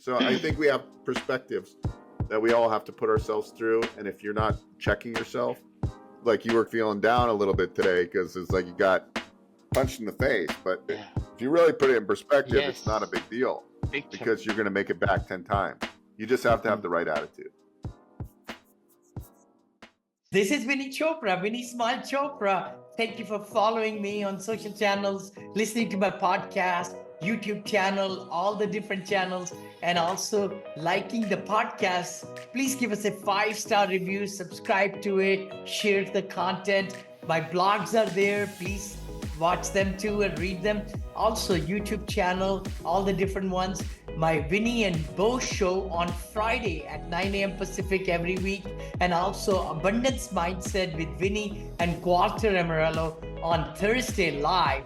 So I think we have perspectives that we all have to put ourselves through. And if you're not checking yourself, like you were feeling down a little bit today because it's like you got punched in the face. But Yeah. if you really put it in perspective, Yes. it's not a big deal Big time. because you're going to make it back 10 times. You just have to have the right attitude. This is Vinney Chopra, Vinney Smile Chopra. Thank you for following me on social channels, listening to my podcast, YouTube channel, all the different channels, and also liking the podcast. Please give us a 5-star review, subscribe to it, share the content. My blogs are there. Please watch them too and read them. Also, YouTube channel, all the different ones. My Vinney and Beau show on Friday at 9 a.m. Pacific every week. And also Abundance Mindset with Vinney and Walter Amarello on Thursday live.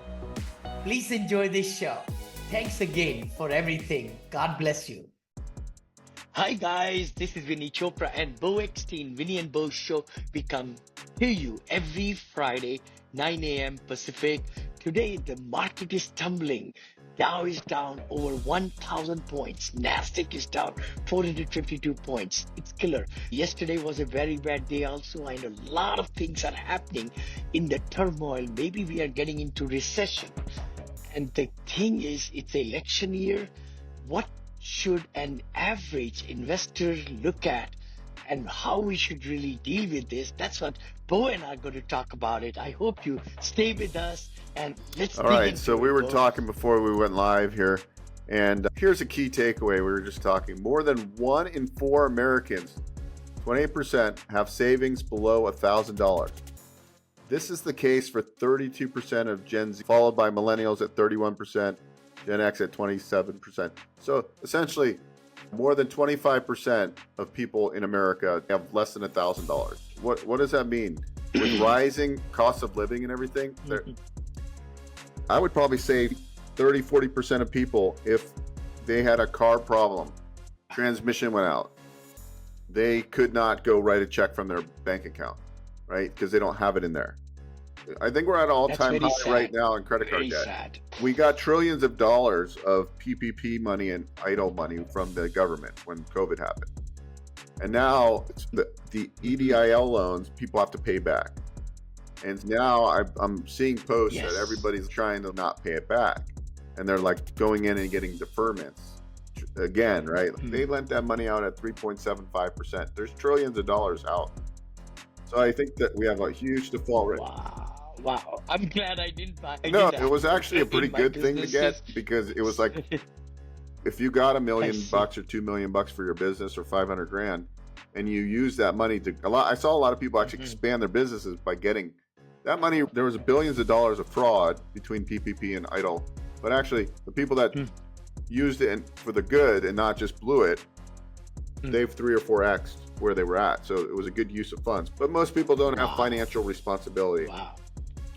Please enjoy this show. Thanks again for everything. God bless you. Hi guys, this is Vinney Chopra and Beau Eckstein, Vinney and Beau show. We come to you every Friday, 9 a.m. Pacific. Today the market is tumbling. Dow is down over 1,000 points. Nasdaq is down 452 points. It's killer. Yesterday was a very bad day also, and a lot of things are happening in the turmoil. Maybe we are getting into recession. And the thing is, it's election year. What should an average investor look at and how we should really deal with this? That's what Beau and I are going to talk about it. I hope you stay with us and let's All right. So we were talking before we went live here. And here's a key takeaway. We were just talking. More than 1 in 4 Americans, 28%, have savings below $1,000. This is the case for 32% of Gen Z, followed by millennials at 31%, Gen X at 27%. So essentially, more than 25% of people in America have less than $1,000. What does that mean? With rising costs of living and everything, I would probably say 30-40% of people, if they had a car problem, transmission went out, they could not go write a check from their bank account, right? Because they don't have it in there. I think we're at an all-time high right now in credit card debt. Sad. We got trillions of dollars of PPP money and idle money from the government when COVID happened. And now it's the EDIL loans, people have to pay back. And now I'm seeing posts that everybody's trying to not pay it back. And they're like going in and getting deferments again, right? They lent that money out at 3.75%. There's trillions of dollars out. So I think that we have a huge default rate. Wow. I'm glad I didn't buy. No, it was actually a pretty good thing to get because it was like, if you got $1 million or $2 million for your business or 500 grand, and you use that money to I saw a lot of people actually expand their businesses by getting that money. There was billions of dollars of fraud between PPP and idle, but actually the people that used it for the good and not just blew it, they've 3 or 4x where they were at. So it was a good use of funds. But most people don't have financial responsibility. Wow.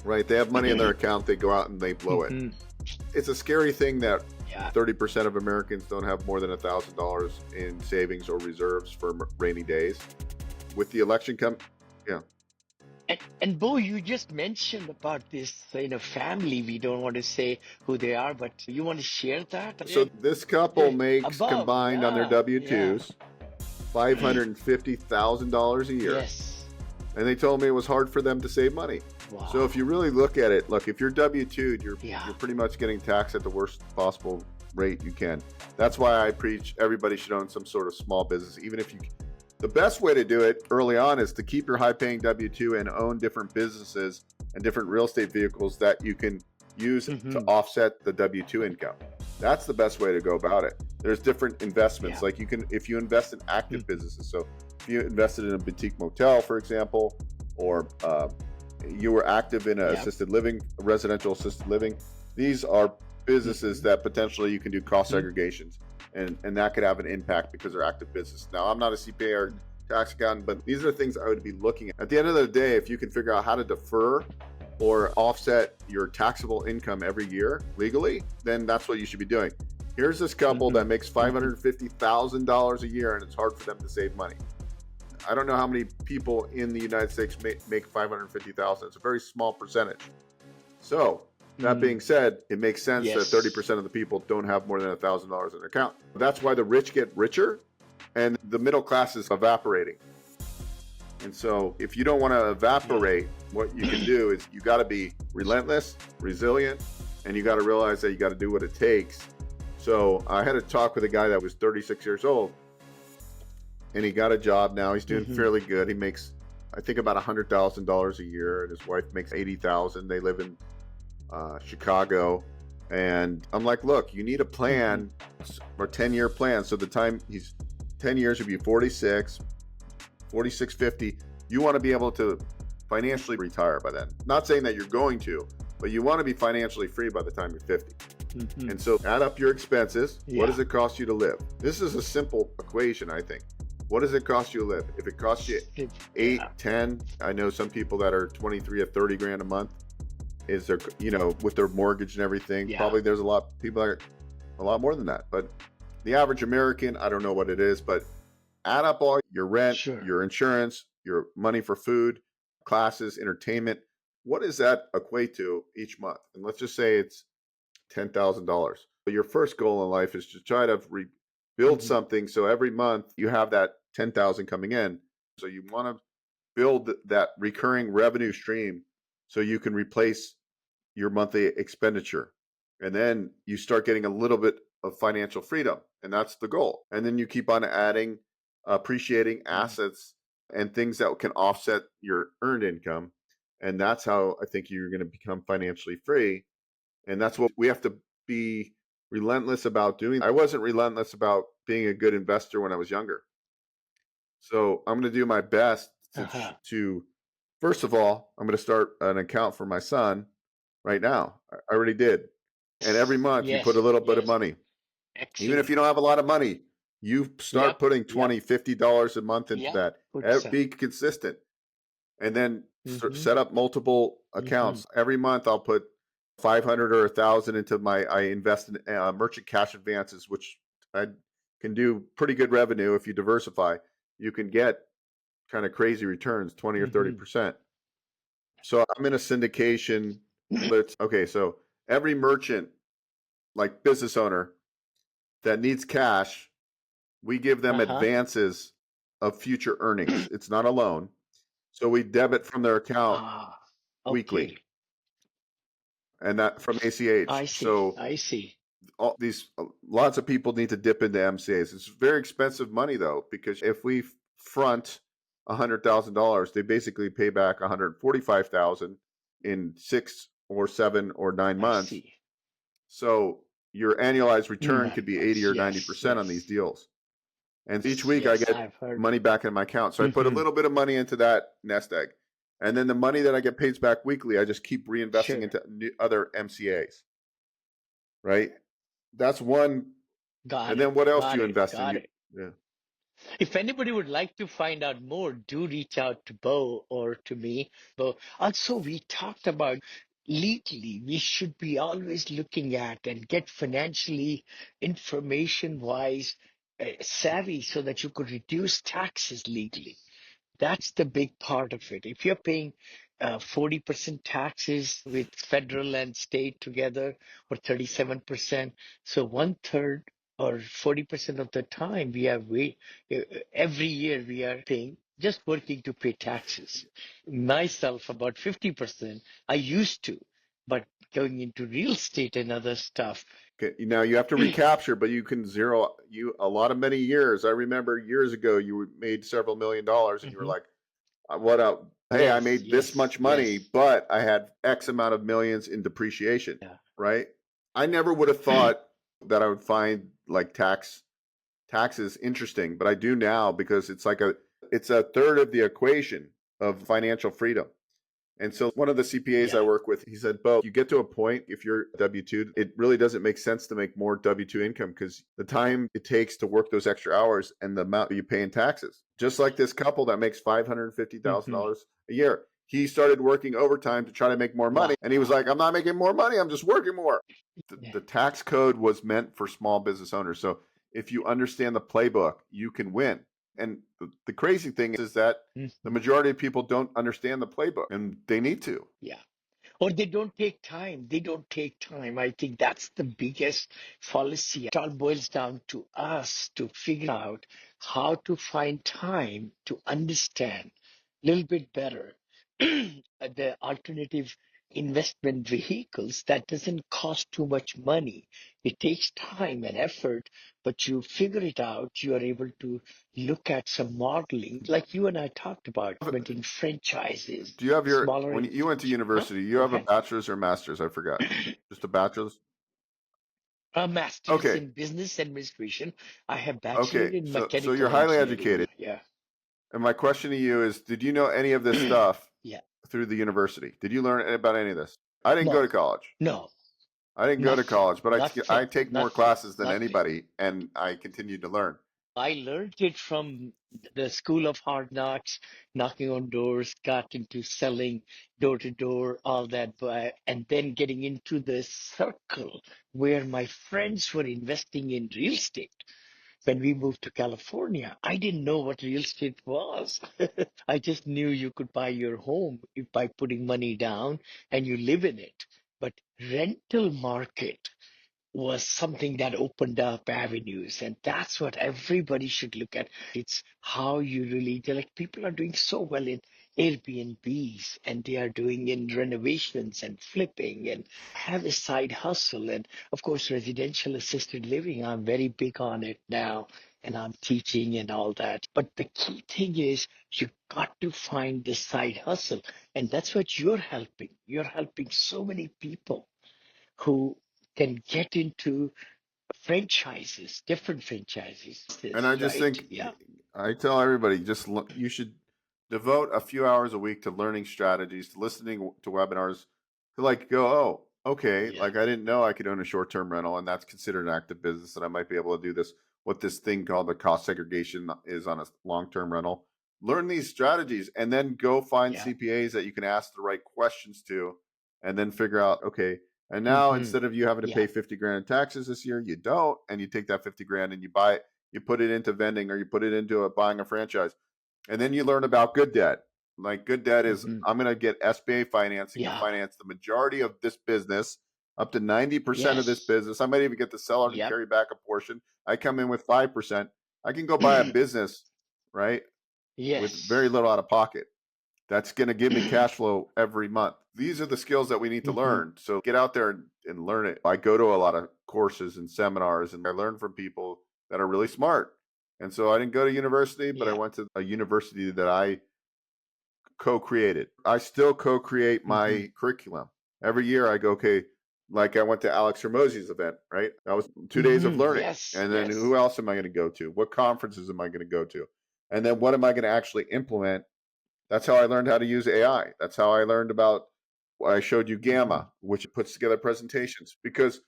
Right? They have money in their account, they go out and they blow it. It's a scary thing that 30% of Americans don't have more than $1,000 in savings or reserves for rainy days. With the election And Beau, you just mentioned about this family. We don't want to say who they are, but you want to share that? So this couple makes combined on their W-2s $550,000 a year. Yes. And they told me it was hard for them to save money. Wow. So if you really look at it, if you're W-2'd, you're pretty much getting taxed at the worst possible rate you can. That's why I preach everybody should own some sort of small business, even if you. The best way to do it early on is to keep your high-paying W-2 and own different businesses and different real estate vehicles that you can use to offset the W-2 income. That's the best way to go about it. There's different investments. Like if you invest in active businesses. So if you invested in a boutique motel, for example, or you were active in a residential assisted living, these are businesses that potentially you can do cost segregations, and that could have an impact because they're active business. Now, I'm not a CPA or tax accountant, but these are things I would be looking at. At the end of the day, if you can figure out how to defer or offset your taxable income every year legally, then that's what you should be doing. Here's this couple that makes $550,000 a year, and it's hard for them to save money. I don't know how many people in the United States make $550,000. It's a very small percentage. So That being said, it makes sense that Yes. 30% of the people don't have more than $1,000 in their account. That's why the rich get richer and the middle class is evaporating. And so if you don't want to evaporate, what you can do is you got to be relentless, resilient, and you got to realize that you got to do what it takes. So I had a talk with a guy that was 36 years old, and he got a job now. He's doing fairly good. He makes, I think, about $100,000 a year, and his wife makes $80,000. They live in Chicago. And I'm like, look, you need a plan, or 10-year plan. So the time he's 10 years would be 46, 50. You want to be able to financially retire by then. Not saying that you're going to, but you want to be financially free by the time you're 50. And so add up your expenses. What does it cost you to live? This is a simple equation, I think. What does it cost you to live? If it costs you 8, 10, I know some people that are 23 or 30 grand a month is their, with their mortgage and everything. Probably there's a lot of people that are a lot more than that. But the average American, I don't know what it is, but add up all your rent, your insurance, your money for food, classes, entertainment. What does that equate to each month? And let's just say it's $10,000. Your first goal in life is to try to rebuild something so every month you have that 10,000 coming in. So you want to build that recurring revenue stream so you can replace your monthly expenditure. And then you start getting a little bit of financial freedom, and that's the goal. And then you keep on adding, appreciating assets and things that can offset your earned income. And that's how I think you're going to become financially free. And that's what we have to be relentless about doing. I wasn't relentless about being a good investor when I was younger. So I'm going to do my best to first of all, I'm going to start an account for my son right now. I already did. And every month you put a little bit of money. Even if you don't have a lot of money, you start putting $20, $50 a month into that. Be consistent. And then set up multiple accounts. Every month I'll put 500 or 1,000 into I invest in merchant cash advances, which I can do pretty good revenue. If you diversify, you can get kind of crazy returns, 20 or 30%. So I'm in a syndication. So every merchant, like business owner that needs cash, we give them advances of future earnings. It's not a loan. So we debit from their account weekly. And that from ACH. I see. Lots of people need to dip into MCAs. It's very expensive money though, because if we front $100,000, they basically pay back $145,000 in 6 or 7 or 9 months. So your annualized return could be 80 or 90% on these deals. And each week I get money back in my account. So I put a little bit of money into that nest egg. And then the money that I get paid back weekly, I just keep reinvesting into other MCAs. Right? That's one. And then what else do you invest in? If anybody would like to find out more, do reach out to Beau or to me. Beau. Also, we talked about legally, we should be always looking at and get financially information-wise savvy so that you could reduce taxes legally. That's the big part of it. If you're paying 40% taxes with federal and state together, or 37%, so 1/3 or 40% of the time every year we are paying, just working to pay taxes. Myself, about 50%, I used to, but going into real estate and other stuff. Okay, now you have to recapture, but you can zero many years. I remember years ago you made several $1 million and you were like, what up? Hey, I made this much money, but I had X amount of millions in depreciation, right? I never would have thought that I would find like taxes interesting, but I do now because it's a third of the equation of financial freedom. And so one of the CPAs I work with, he said, Beau, you get to a point, if you're W-2, it really doesn't make sense to make more W-2 income because the time it takes to work those extra hours and the amount you pay in taxes. Just like this couple that makes $550,000 a year. He started working overtime to try to make more money. And he was like, I'm not making more money. I'm just working more. The tax code was meant for small business owners. So if you understand the playbook, you can win. And the crazy thing is that the majority of people don't understand the playbook, and they need to. Yeah. Or they don't take time. They don't take time. I think that's the biggest fallacy. It all boils down to us to figure out how to find time to understand a little bit better the alternative investment vehicles that doesn't cost too much money. It takes time and effort, but you figure it out. You are able to look at some modeling, like you and I talked about, in franchises, Do you have your smaller when you went to investment. Huh? university? You Go have a ahead. bachelor's or master's? I forgot. Just a bachelor's. A master's Okay. in business administration. I have bachelor Okay. in So you're mechanical highly engineering. educated. Yeah. And my question to you is, did you know any of this stuff Yeah. through the university? Did you learn about any of this? I didn't go No, to college. no, I didn't go to nothing, college, but I nothing, take more nothing, classes than nothing. anybody, and I continue to learn. I learned it from the School of Hard Knocks, knocking on doors, got into selling door to door, all that, and then getting into the circle where my friends were investing in real estate. When we moved to California, I didn't know what real estate was. I just knew you could buy your home by putting money down and you live in it. But rental market was something that opened up avenues, and that's what everybody should look at. It's how you really like people are doing so well in Airbnbs, and they are doing in renovations and flipping and have a side hustle. And of course, residential assisted living, I'm very big on it now, and I'm teaching and all that. But the key thing is you got to find the side hustle, and that's what you're helping. You're helping so many people who can get into franchises, different franchises. And This, I just right? think Yeah. I tell everybody you should devote a few hours a week to learning strategies, to listening to webinars, to like go, oh, okay, Yeah. like I didn't know I could own a short-term rental, and that's considered an active business, and I might be able to do this. What this thing called the cost segregation is on a long-term rental. Learn these strategies, and then go find Yeah. CPAs that you can ask the right questions to, and then figure out, okay. And now Hmm. instead of you having to Yeah. pay 50 grand in taxes this year, you don't, and you take that 50 grand and you buy it, you put it into vending or you put it into buying a franchise. And then you learn about good debt. Like good debt is Hmm. I'm going to get SBA financing to Yeah. finance the majority of this business, up to 90% of this Yes. business. I might even get the seller to Yep. carry back a portion. I come in with 5%. I can go buy a business, right, with very Yes. little out of pocket. That's going to give me cash flow every month. These are the skills that we need to Hmm. learn. So get out there and learn it. I go to a lot of courses and seminars and I learn from people that are really smart. And so I didn't go to university, but I Yeah. went to a university that I co-created. I still co-create Hmm. my curriculum. Every year I go, okay, like I went to Alex Hermosi's event, right? That was 2 days of Hmm. learning. Yes. And then Yes. who else am I going to go to? What conferences am I going to go to? And then what am I going to actually implement? That's how I learned how to use AI. That's how I learned about I showed you Hmm. Gamma, which puts together presentations because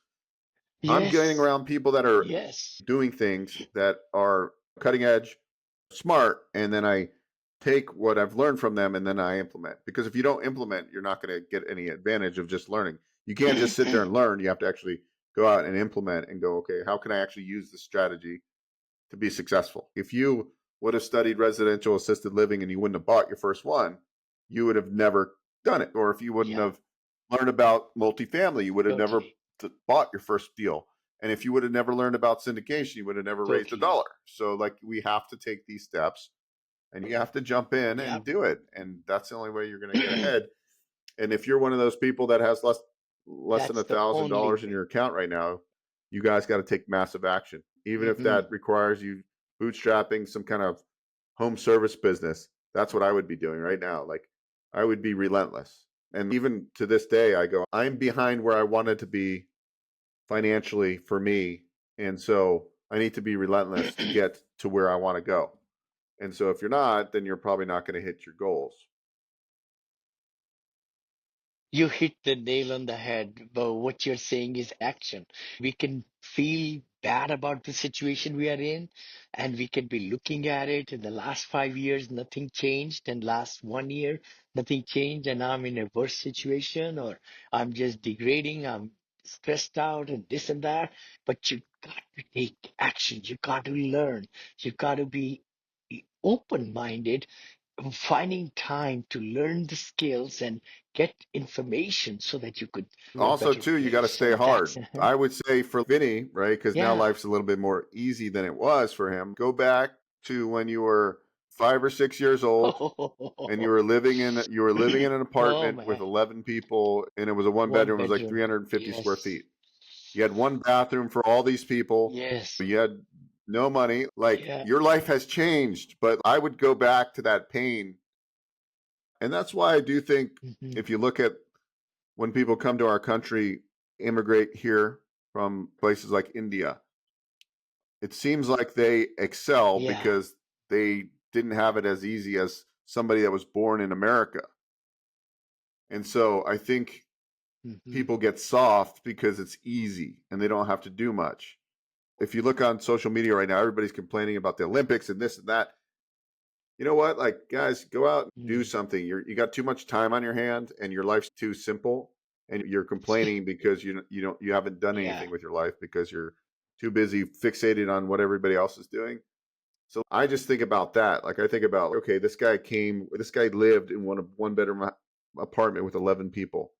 I'm getting Yes. around people that are Yes. doing things that are cutting edge, smart, and then I take what I've learned from them and then I implement. Because if you don't implement, you're not going to get any advantage of just learning. You can't just sit there and learn. You have to actually go out and implement and go, okay, how can I actually use this strategy to be successful? If you would have studied residential assisted living and you wouldn't have bought your first one, you would have never done it. Or if you wouldn't Yeah. have learned about multifamily, you would have never Totally. bought your first deal. And if you would have never learned about syndication, you would have never raised a Totally. dollar. So, like, we have to take these steps and you have to jump in and Yep. do it. And that's the only way you're going to get ahead. And if you're one of those people that has less than That's a the thousand only dollars in way. your account right now, you guys got to take massive action, even if Hmm. that requires you bootstrapping some kind of home service business. That's what I would be doing right now. Like I would be relentless. And even to this day, I go, I'm behind where I wanted to be financially for me. And so I need to be relentless to get to where I want to go. And so if you're not, then you're probably not going to hit your goals. You hit the nail on the head, but what you're saying is action. We can feel bad about the situation we are in, and we can be looking at it. In the last 5 years, nothing changed, and last 1 year, nothing changed, and I'm in a worse situation, or I'm just degrading, I'm stressed out, and this and that. But you got to take action. You got to learn. You got to be open-minded finding time to learn the skills and get information so that you could to a Also, better too, you got to place. stay So that's hard. I would say for Vinny, right? Because now yeah. life's a little bit more easy than it was for him. Go back to when you were 5 or 6 years old and you were living in an Oh apartment with man, 11 people, and it was a one one bedroom. It was like bedroom. 350 square Yes, feet. You had one bathroom for all these people. yes, You had no money. Like yeah. your life has changed, but I would go back to that pain. And that's why I do think Hmm. if you look at when people come to our country, immigrate here from places like India, it seems like they excel Yeah. because they didn't have it as easy as somebody that was born in America. And so I think Hmm. people get soft because it's easy and they don't have to do much. If you look on social media right now, everybody's complaining about the Olympics and this and that. You know what? Like, guys, go out and do Mm. something. You got too much time on your hand and your life's too simple, and you're complaining because you haven't done Yeah. anything with your life because you're too busy fixated on what everybody else is doing. So I just think about that. Like I think about, okay, this guy lived in one bedroom apartment with 11 people.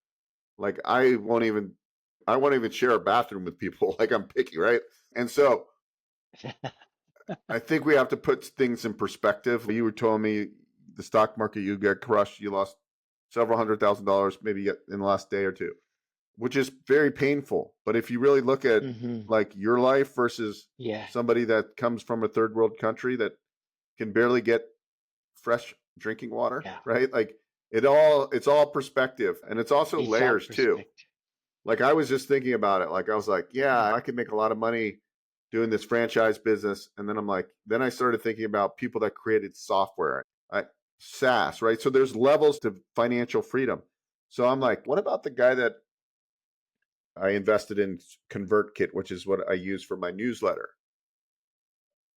Like I won't even share a bathroom with people. Like I'm picky, right? And so I think we have to put things in perspective. You were telling me the stock market, you got crushed. You lost several $100,000 maybe in the last day or two, which is very painful. But if you really look at Hmm. like your life versus Yeah. somebody that comes from a third world country that can barely get fresh drinking water, Yeah. right? Like it's all perspective, and it's also It's all layers too. perspective. Like I was just thinking about it. Like I was like, yeah, I could make a lot of money doing this franchise business. And then then I started thinking about people that created software, I, SaaS, right? So there's levels to financial freedom. So I'm like, what about the guy that I invested in ConvertKit, which is what I use for my newsletter?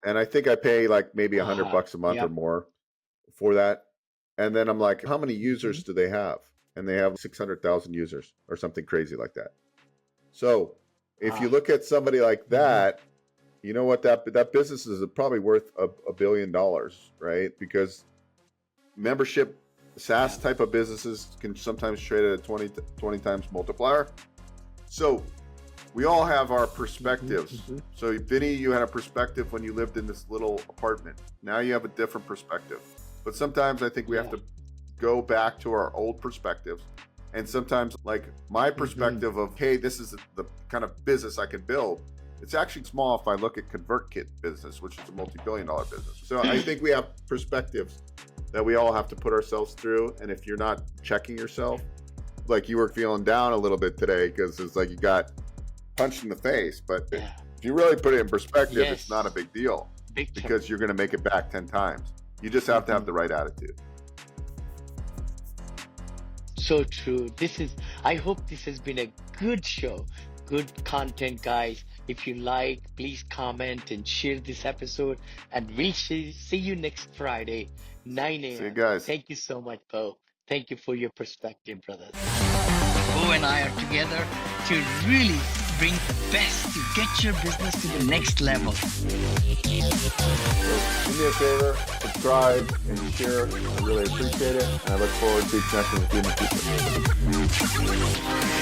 And I think I pay like maybe Uh-huh. $100 a month or Yep. more for that. And then I'm like, how many Hmm. users do they have? And they have 600,000 users or something crazy like that. So if you Ah. look at somebody like Hmm. that, you know what, that business is probably worth $1 billion, right? Because membership SaaS Yeah. type of businesses can sometimes trade at a 20 times multiplier. So we all have our Hmm. perspectives. Hmm. So Vinny, you had a perspective when you lived in this little apartment. Now you have a different perspective. But sometimes I think we have Yeah. to go back to our old perspectives. And sometimes, like my Hmm. perspective of, hey, this is the kind of business I can build. It's actually small if I look at ConvertKit business, which is a multi-billion-dollar business. So I think we have perspectives that we all have to put ourselves through. And if you're not checking yourself, like you were feeling down a little bit today because it's like you got punched in the face. But Yeah. if you really put it in perspective, it's not a Yes. big deal Big time. because you're going to make it back 10 times. You just have to have Hmm. the right attitude. So true. I hope this has been a good show, good content, guys. If you like, please comment and share this episode. And we'll see you next Friday, 9 See you a.m. guys. Thank you so much, Bo. Thank you for your perspective, brothers. Bo and I are together to really bring the best to get your business to the next level. So do me a favor, subscribe and share. I really appreciate it. And I look forward to connecting with you in the future.